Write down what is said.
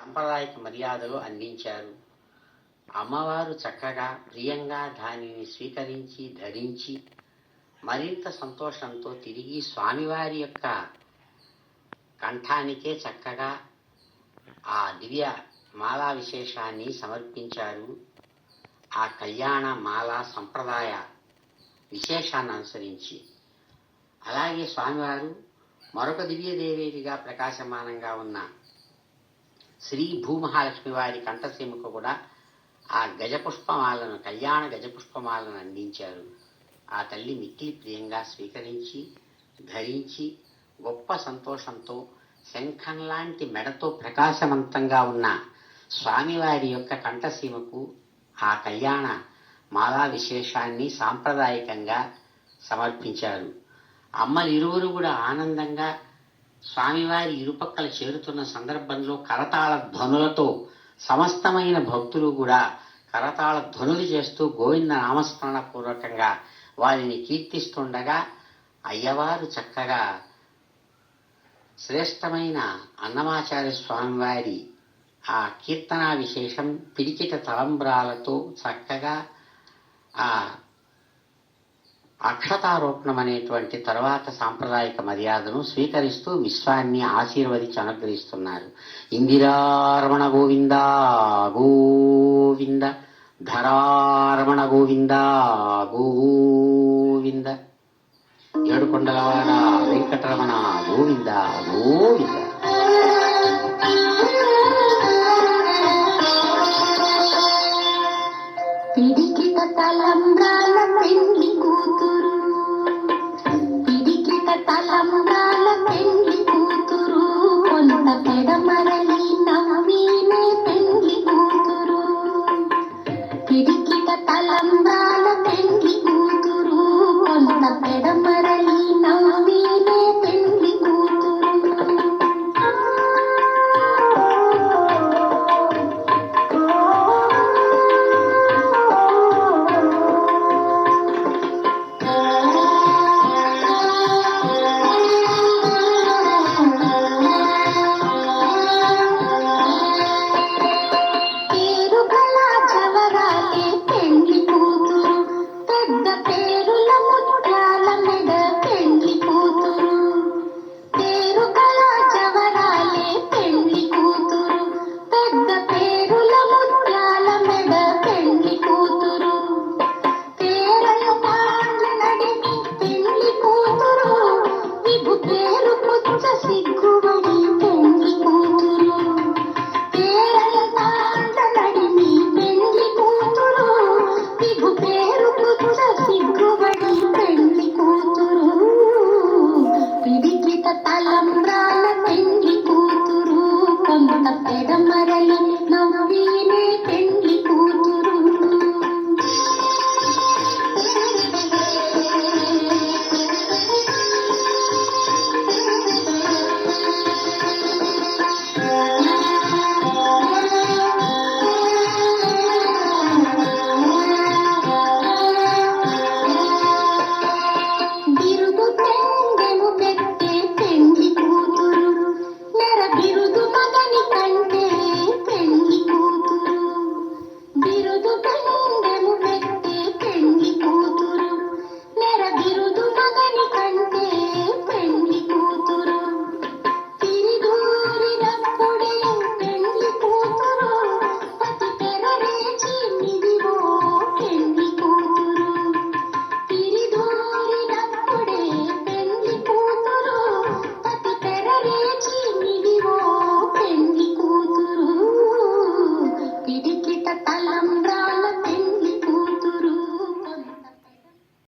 సాంప్రదాయక మర్యాదలు అందించారు. అమ్మవారు చక్కగా ప్రియంగా దానిని స్వీకరించి ధరించి మరింత సంతోషంతో తిరిగి స్వామివారి యొక్క కంఠానికే చక్కగా ఆ దివ్య మాలా విశేషాన్ని సమర్పించారు. ఆ కళ్యాణ మాల సంప్రదాయ విశేషాన్ని అనుసరించి అలాగే స్వామివారు మరొక దివ్యదేవేదిగా ప్రకాశమానంగా ఉన్న శ్రీ భూమహాలక్ష్మి వారి కంఠసీమకు కూడా ఆ గజపుష్పమాలను కళ్యాణ గజపుష్పమాలను అందించారు. ఆ తల్లి మిక్కిలి ప్రియంగా స్వీకరించి ధరించి గొప్ప సంతోషంతో శంఖం లాంటి మెడతో ప్రకాశవంతంగా ఉన్న స్వామివారి యొక్క కంఠసీమకు ఆ కళ్యాణ మాలా విశేషాన్ని సాంప్రదాయకంగా సమర్పించారు. అమ్మలిరువురు కూడా ఆనందంగా స్వామివారి ఇరుపక్కల చేరుతున్న సందర్భంలో కరతాళ ధ్వనులతో సమస్తమైన భక్తులు కూడా కరతాళ ధ్వనులు చేస్తూ గోవింద నామస్మరణ పూర్వకంగా వారిని కీర్తిస్తుండగా అయ్యవారు చక్కగా శ్రేష్టమైన అన్నమాచార్య స్వామివారి ఆ కీర్తనా విశేషం పిడికిట తలంబ్రాలతో చక్కగా ఆ అక్షతారోపణం అనేటువంటి తరువాత సాంప్రదాయక మర్యాదను స్వీకరిస్తూ విశ్వాన్ని ఆశీర్వదించి అనుగ్రహిస్తున్నారు. ఇందిరారమణ గోవింద గోవింద, ధరారమణ గోవింద గోవింద, ఏడుకొండలవాడ వెంకటరమణ గోవింద గోవింద. పిడికిట తలంబ్రాల పెండ్లి కూతురు, పిడికిట తలంబ్రాల పెండ్లి కూతురు, కొంత పెడమరలి నవ్వీనే పెండ్లి కూతురు. పిడికిట తలంబ్రాల పెండ్లి కూతురు, కొంత పెడమరలి నవ్వీనే పెండ్లి కూతురు. తలంబ్రాల పెండ్లి కూతురు, కొంత పెడమరలి నవ్వీనే